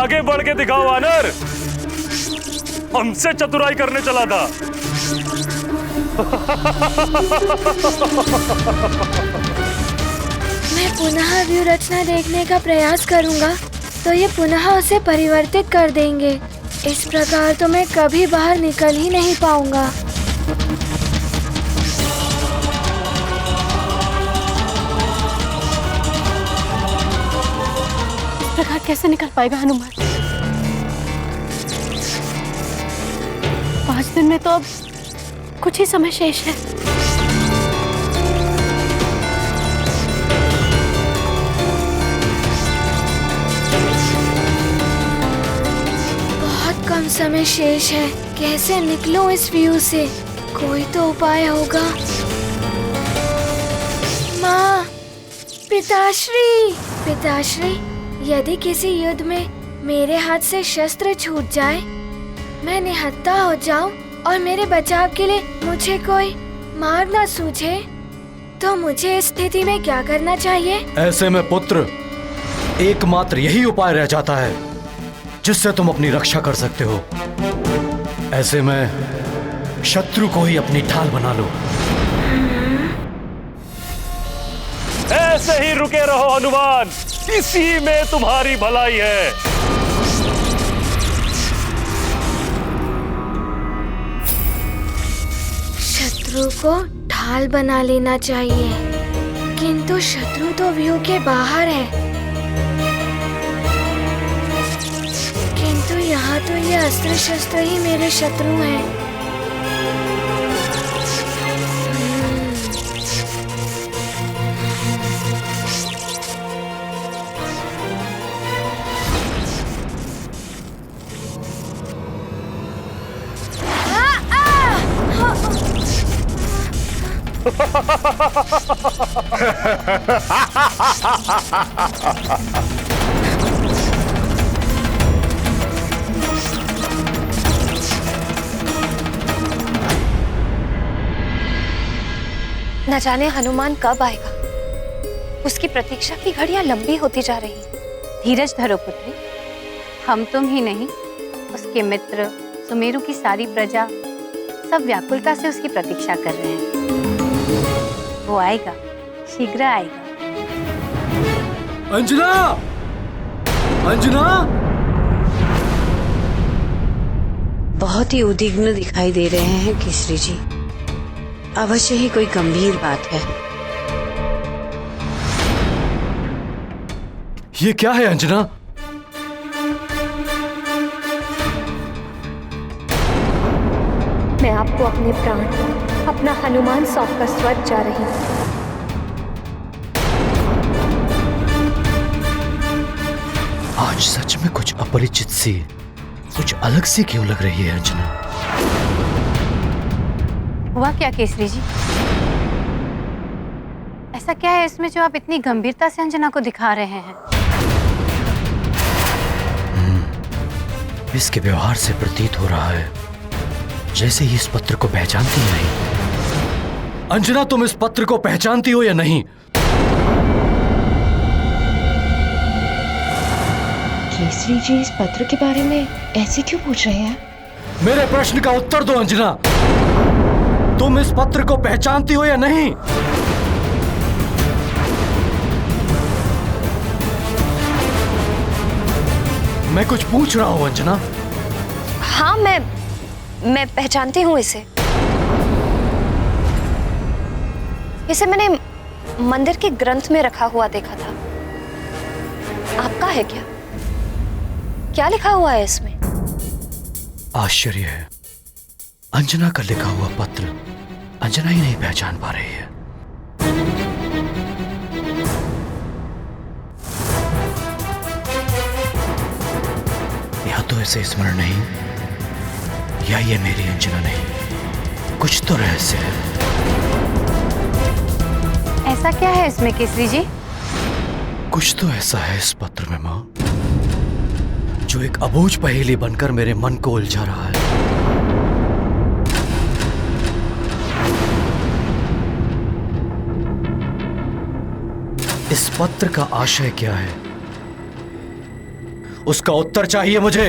आगे बढ़ के दिखाओ वानर, हमसे चतुराई करने चला था। मैं पुनः व्यूह रचना देखने का प्रयास करूंगा तो ये पुनः उसे परिवर्तित कर देंगे। इस प्रकार तो मैं कभी बाहर निकल ही नहीं पाऊंगा। इस प्रकार कैसे निकल पाएगा हनुमान? 5 दिन में तो अब कुछ ही समय शेष है। बहुत कम समय शेष है। कैसे निकलूं इस व्यू से? कोई तो उपाय होगा। माँ, पिताश्री, पिताश्री, यदि किसी युद्ध में मेरे हाथ से शस्त्र छूट जाए, मैं निहत्था हो जाऊं और मेरे बचाव के लिए मुझे कोई मार न सूझे, तो मुझे इस स्थिति में क्या करना चाहिए? ऐसे में पुत्र, एकमात्र यही उपाय रह जाता है जिससे तुम अपनी रक्षा कर सकते हो। ऐसे में शत्रु को ही अपनी ढाल बना लो। ऐसे ही रुके रहो हनुमान, इसी में तुम्हारी भलाई है। शत्रु को ढाल बना लेना चाहिए, किंतु शत्रु तो व्यू के बाहर है। किंतु यहाँ तो ये अस्त्र शस्त्र ही मेरे शत्रु हैं। न जाने हनुमान कब आएगा। उसकी प्रतीक्षा की घड़ियां लंबी होती जा रही। धीरज धरो पुत्री, हम तुम ही नहीं, उसके मित्र, सुमेरु की सारी प्रजा सब व्याकुलता से उसकी प्रतीक्षा कर रहे हैं। वो आएगा, शीघ्र आएगा। अंजना! अंजना! बहुत ही उद्विग्न दिखाई दे रहे हैं केसरी जी। अवश्य ही कोई गंभीर बात है। ये क्या है अंजना? मैं आपको अपने प्राण, अपना हनुमान सौंपकर स्वर्ग जा रही हूँ। आज सच में कुछ अपरिचित सी, कुछ अलग सी क्यों लग रही है अंजना? हुआ क्या केसरी जी? ऐसा क्या है इसमें जो आप इतनी गंभीरता से अंजना को दिखा रहे हैं? इसके व्यवहार से प्रतीत हो रहा है जैसे ही इस पत्र को पहचानती ही नहीं। अंजना, तुम इस पत्र को पहचानती हो या नहीं? केसरी जी इस पत्र के बारे में ऐसे क्यों पूछ रहे हैं? मेरे प्रश्न का उत्तर दो अंजना। तुम इस पत्र को पहचानती हो या नहीं? मैं कुछ पूछ रहा हूं अंजना। हाँ, मैं पहचानती हूँ इसे। इसे मैंने मंदिर के ग्रंथ में रखा हुआ देखा था। आपका है क्या? क्या लिखा हुआ है इसमें? आश्चर्य है, अंजना का लिखा हुआ पत्र अंजना ही नहीं पहचान पा रही है। या तो इसे स्मरण नहीं, या ये मेरी अंजना नहीं। कुछ तो रहस्य है। ऐसा क्या है इसमें केसरी जी? कुछ तो ऐसा है इस पत्र में मां, जो एक अबूझ पहेली बनकर मेरे मन को उलझा रहा है। इस पत्र का आशय क्या है उसका उत्तर चाहिए मुझे।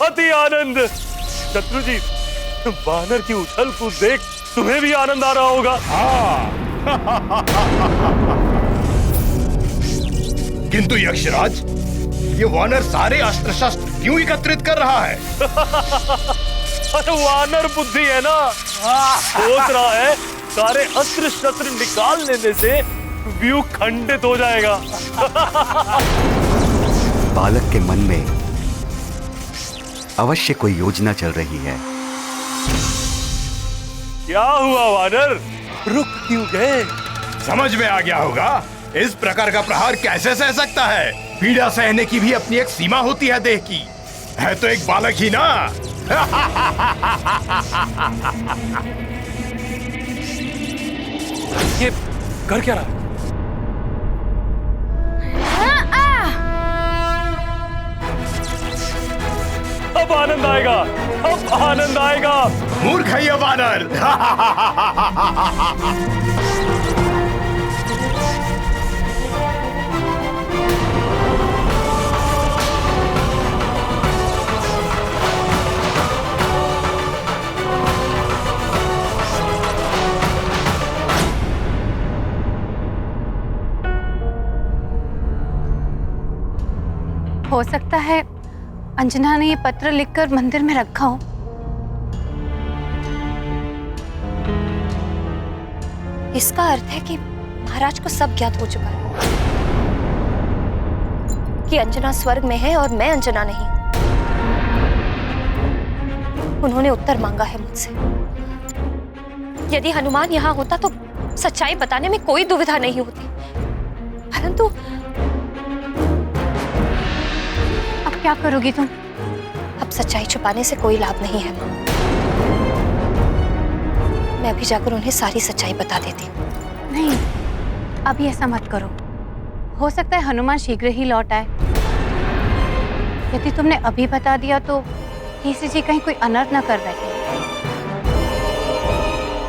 अति आनंद। शत्रु जी, वानर की उछल कूद देख तुम्हें भी आनंद आ रहा होगा। किंतु यक्षराज, ये वानर सारे अस्त्र शस्त्र क्यों एकत्रित कर रहा है? अरे वानर बुद्धि है ना, सोच रहा है सारे अस्त्र शस्त्र निकाल लेने से व्यू खंडित हो जाएगा। बालक के मन में अवश्य कोई योजना चल रही है। क्या हुआ वानर, रुक क्यों गए? समझ में आ गया होगा, इस प्रकार का प्रहार कैसे सह सकता है? पीड़ा सहने की भी अपनी एक सीमा होती है देह की। है तो एक बालक ही ना। ये कर क्या रहा? अब आनंद आएगा, अब आनंद आएगा। मूर्ख है ये वानर। हो सकता है अंजना ने ये पत्र लिखकर मंदिर में रखा हो। इसका अर्थ है कि महाराज को सब ज्ञात हो चुका है कि अंजना स्वर्ग में है और मैं अंजना नहीं। उन्होंने उत्तर मांगा है मुझसे। यदि हनुमान यहाँ होता तो सच्चाई बताने में कोई दुविधा नहीं होती, परंतु क्या करोगी तुम? अब सच्चाई छुपाने से कोई लाभ नहीं है माँ। मैं अभी जाकर उन्हें सारी सच्चाई बता देती हूँ। नहीं, अभी ऐसा मत करो। हो सकता है हनुमान शीघ्र ही लौट आए। यदि तुमने अभी बता दिया तो केसरी जी कहीं कोई अनर्थ न कर बैठे।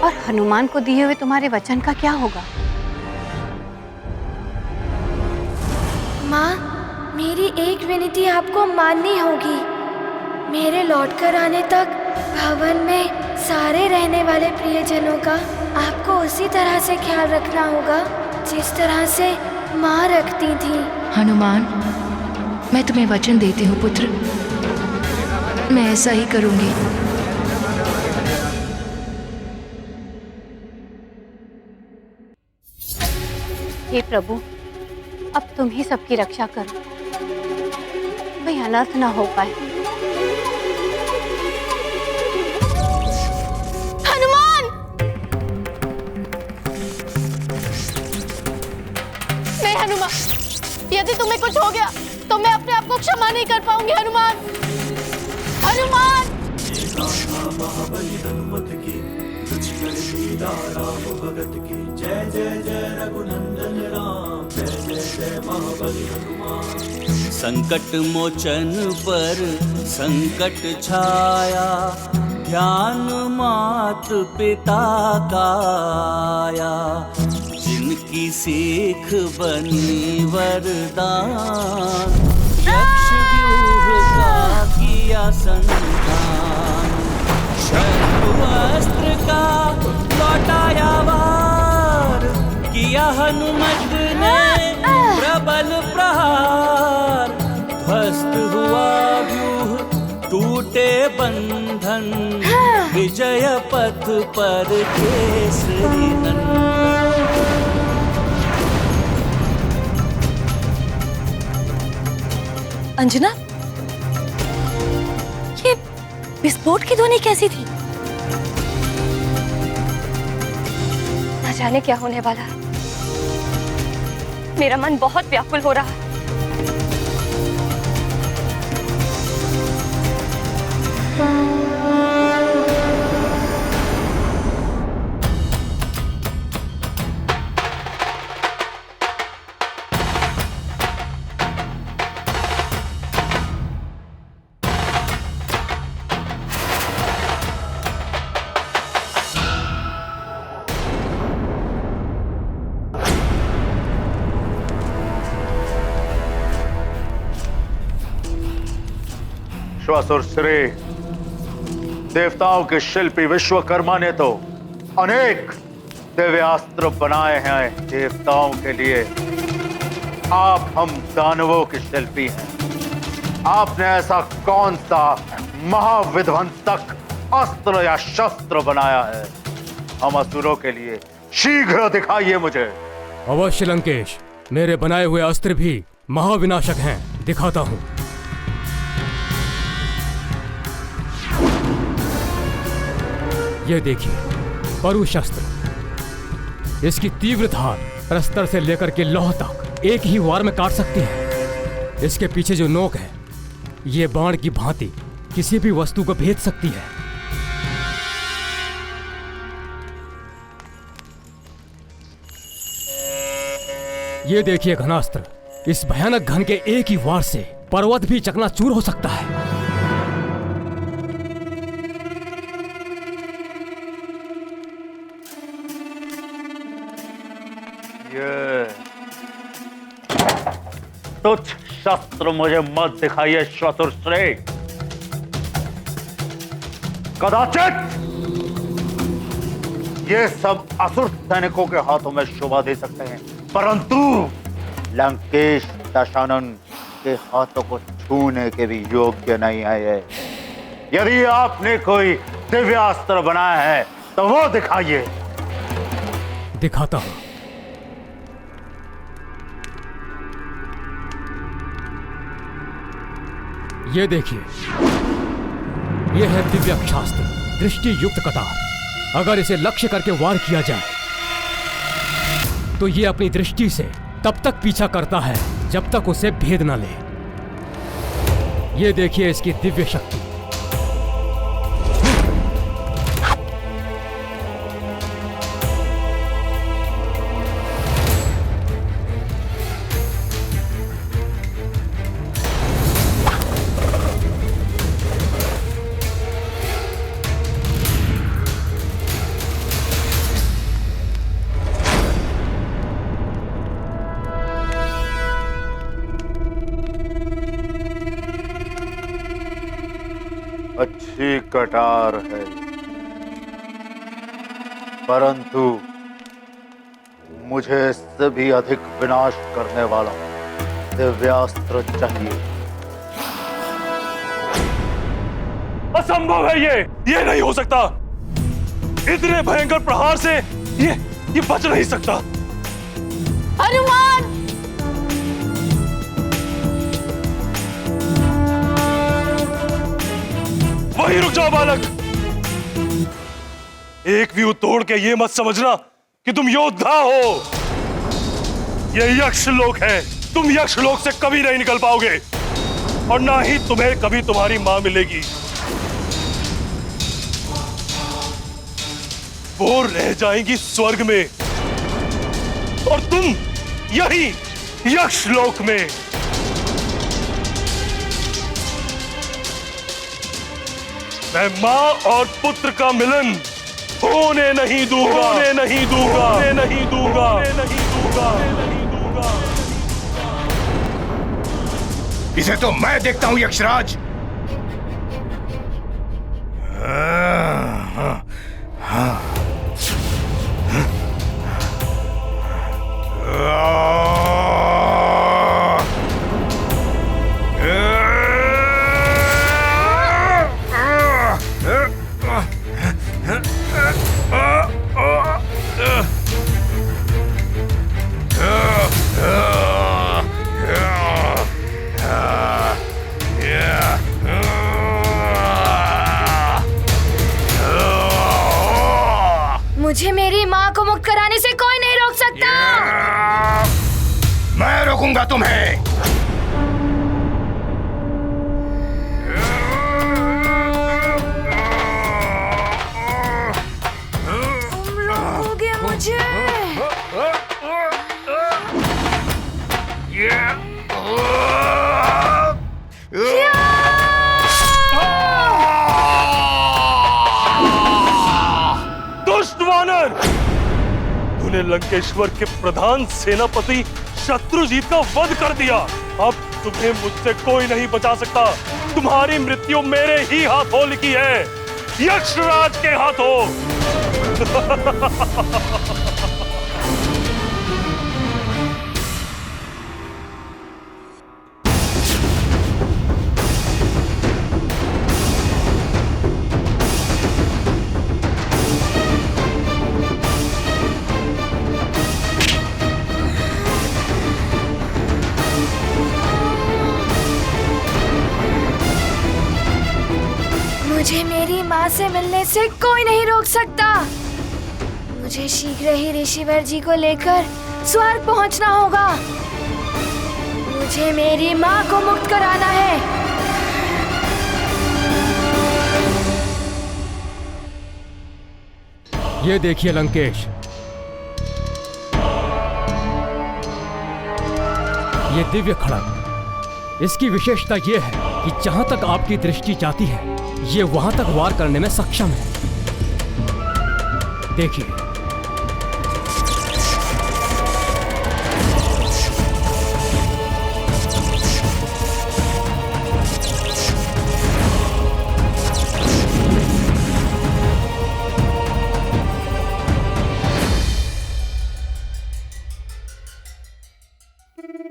और हनुमान को दिए हुए तुम्हारे वचन का क्या होगा? माँ, मेरी एक विनती आपको माननी होगी। मेरे लौटकर आने तक भवन में सारे रहने वाले प्रियजनों का आपको उसी तरह से ख्याल रखना होगा जिस तरह से माँ रखती थी। हनुमान, मैं तुम्हें वचन देती हूँ पुत्र, मैं ऐसा ही करूँगी। हे प्रभु, अब तुम ही सबकी रक्षा करो, कोई अनर्थ ना हो पाए। हनुमान! नहीं हनुमान, यदि तुम्हें कुछ हो गया तो मैं अपने आप को क्षमा नहीं कर पाऊंगी। हनुमान, हनुमान! संकट मोचन पर संकट छाया, ध्यान मात पिता का आया। जिनकी सीख बनी वरदान, यक्ष व्यूह का किया संधान। शत्रु अस्त्र का लौटाया वार, किया हनुमत ने प्रबल प्रहार। ध्वस्त हुआ व्यूह, टूटे बंधन, विजय पथ पर केसरी नंदन। अंजना, ये विस्फोट की ध्वनि कैसी थी? न जाने क्या होने वाला है। मेरा मन बहुत व्याकुल हो रहा है। असुर श्री, देवताओं के शिल्पी विश्वकर्मा ने तो अनेक दिव्यास्त्र बनाए हैं देवताओं के लिए। आप हम दानवों के शिल्पी हैं। आपने ऐसा कौन सा महाविध्वंसक अस्त्र या शस्त्र बनाया है हम असुरों के लिए? शीघ्र दिखाइए मुझे। अवश्य लंकेश, मेरे बनाए हुए अस्त्र भी महाविनाशक हैं, दिखाता हूं। ये देखिए परुशस्त्र। इसकी तीव्र धार प्रस्तर से लेकर के लौह तक एक ही वार में काट सकती है। इसके पीछे जो नोक है, ये बाण की भांति किसी भी वस्तु को भेद सकती है। ये देखिए घनास्त्र। इस भयानक घन के एक ही वार से पर्वत भी चकनाचूर हो सकता है। ये तुच्छ शस्त्र मुझे मत दिखाइए चतुर्श्रेय। कदाचित ये सब असुर सैनिकों के हाथों में शोभा दे सकते हैं, परंतु लंकेश दशानन के हाथों को छूने के भी योग्य नहीं है ये। यदि आपने कोई दिव्यास्त्र बनाया है तो वो दिखाइए। दिखाता हूं। ये देखिए, ये है दिव्यास्त्र दृष्टि युक्त कटार। अगर इसे लक्ष्य करके वार किया जाए तो ये अपनी दृष्टि से तब तक पीछा करता है जब तक उसे भेद न ले। ये देखिए इसकी दिव्य शक्ति। अच्छी कटार है, परंतु मुझे इससे भी अधिक विनाश करने वाला दिव्यास्त्र चाहिए। असंभव है ये नहीं हो सकता। इतने भयंकर प्रहार से ये बच नहीं सकता। हनुमान! वहीं रुक जाओ बालक। एक व्यू तोड़ के ये मत समझना कि तुम योद्धा हो। ये यक्ष लोक है। तुम यक्ष लोक से कभी नहीं निकल पाओगे और ना ही तुम्हें कभी तुम्हारी मां मिलेगी। वो रह जाएंगी स्वर्ग में और तुम यही यक्ष लोक में। मैं मां और पुत्र का मिलन होने नहीं दूंगा, होने नहीं दूंगा, होने नहीं दूंगा, होने नहीं दूंगा, नहीं दूंगा। इसे तो मैं देखता हूं यक्षराज। मुझे मेरी माँ को मुक्त कराने से कोई नहीं रोक सकता। मैं रोकूंगा तुम्हें। तुम रोकोगे मुझे? तूने लंकेश्वर के प्रधान सेनापति शत्रुजीत का वध कर दिया। अब तुम्हें मुझसे कोई नहीं बचा सकता। तुम्हारी मृत्यु मेरे ही हाथों लिखी है, यक्षराज के हाथों। मुझे मेरी माँ से मिलने से कोई नहीं रोक सकता। मुझे शीघ्र ही ऋषिवर जी को लेकर स्वर्ग पहुँचना होगा। मुझे मेरी माँ को मुक्त कराना है। ये देखिए लंकेश, ये दिव्य खड़ग, इसकी विशेषता ये है कि जहां तक आपकी दृष्टि जाती है ये वहां तक वार करने में सक्षम है। देखिए,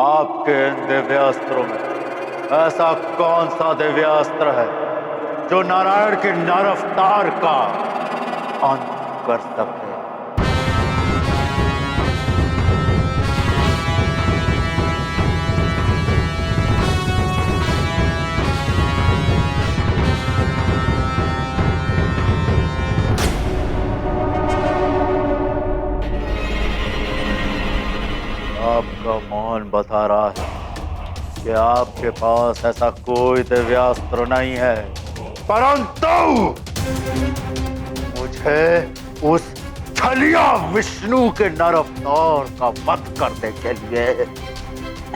आपके इन दिव्यास्त्रों में ऐसा कौन सा दिव्यास्त्र है जो नारायण के नर अवतार का अंत कर सके? आपका मौन बता रहा है कि आपके पास ऐसा कोई दिव्यास्त्र नहीं है, परंतु मुझे उस छलिया विष्णु के नर अवतार का वध करने के लिए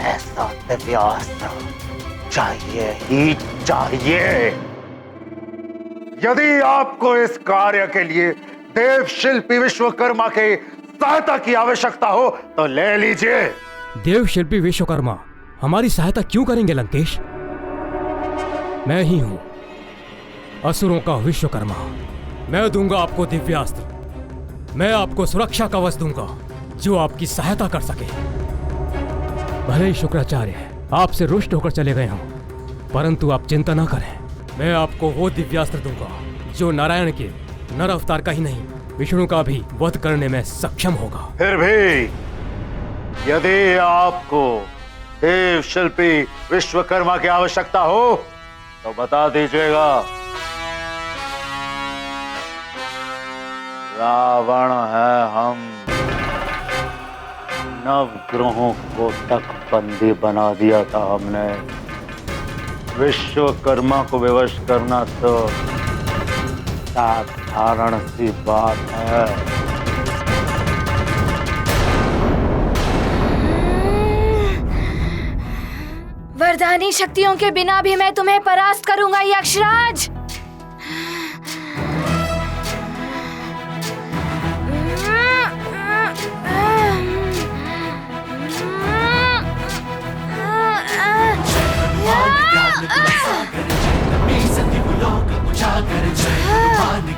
ऐसा दिव्यास्त्र चाहिए ही चाहिए। यदि आपको इस कार्य के लिए देव शिल्पी विश्वकर्मा के सहायता की आवश्यकता हो तो ले लीजिए। देव शिल्पी विश्वकर्मा हमारी सहायता क्यों करेंगे लंकेश? मैं ही हूं असुरों का विश्वकर्मा। मैं दूंगा आपको दिव्यास्त्र, मैं आपको सुरक्षा कवच दूंगा जो आपकी सहायता कर सके। भले ही शुक्राचार्य आपसे रुष्ट होकर चले गए हों, परंतु आप चिंता ना करें, मैं आपको वो दिव्यास्त्र दूंगा जो नारायण के नर अवतार का ही नहीं विष्णु का भी वध करने में सक्षम होगा। फिर भी यदि आपको देव शिल्पी विश्वकर्मा की आवश्यकता हो तो बता दीजिएगा। रावण है हम, नवग्रहों को तक बंदी बना दिया था हमने। विश्वकर्मा को विवश करना तो साधारण सी बात है। वरदानी शक्तियों के बिना भी मैं तुम्हें परास्त करूंगा यक्षराज।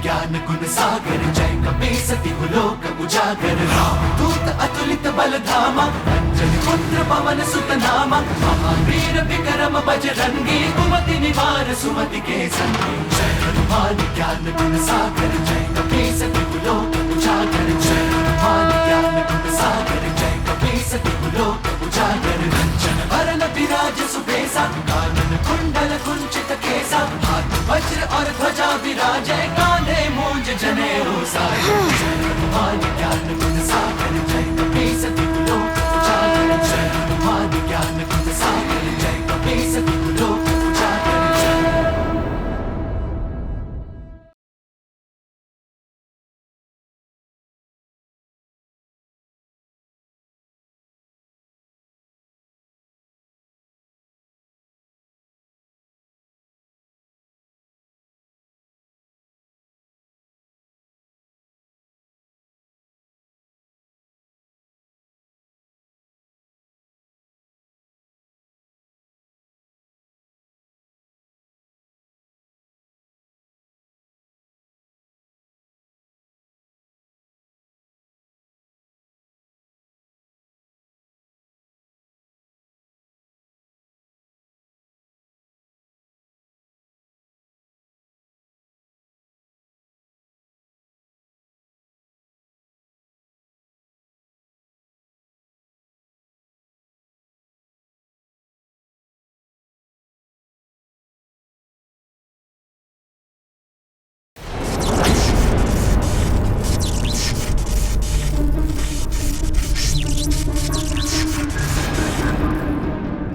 ज्ञान गुण सागर जय कपीसति लोक उजागर। दूत अतुलित बल धामा, अंजनी पुत्र पवन सुत नामा। महावीर विक्रम बजरंगी, कुमति निवार सुमति के संगी। जय हनुमान ज्ञान गुण सागर जय कपीसति लोक उजागर। जय हनुमान ज्ञान गुण सागर जय कपीसति लोक उजागर। कंचन वरन विराज सुबेसा, कानन कुंडल कुंचित केसा। हाथ वज्र और ध्वजा विराजै, कांधे मूंज जनेऊ साजे। जय हनुमान ज्ञान गुण सागर जय कपीसति लोक उजागर। जय हनुमान ज्ञान गुण सागर जय कपीसति लोक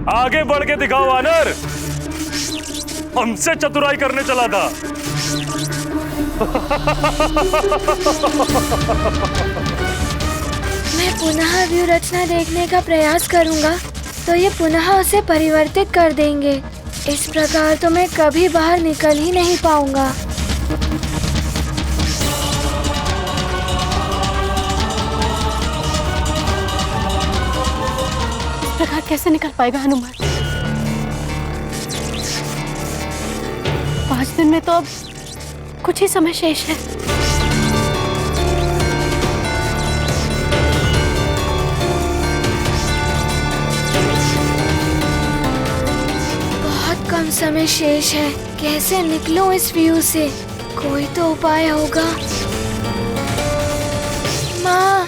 आगे बढ़ के दिखाओ वानर। हमसे चतुराई करने चला था। मैं पुनः व्यू रचना देखने का प्रयास करूंगा तो ये पुनः उसे परिवर्तित कर देंगे। इस प्रकार तो मैं कभी बाहर निकल ही नहीं पाऊंगा। इस प्रकार कैसे निकल पाएगा हनुमान? 5 दिन में तो अब कुछ ही समय शेष है। बहुत कम समय शेष है। कैसे निकलूं इस व्यू से? कोई तो उपाय होगा। माँ,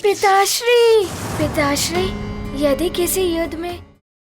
पिताश्री, पिताश्री, यदि किसी युद्ध में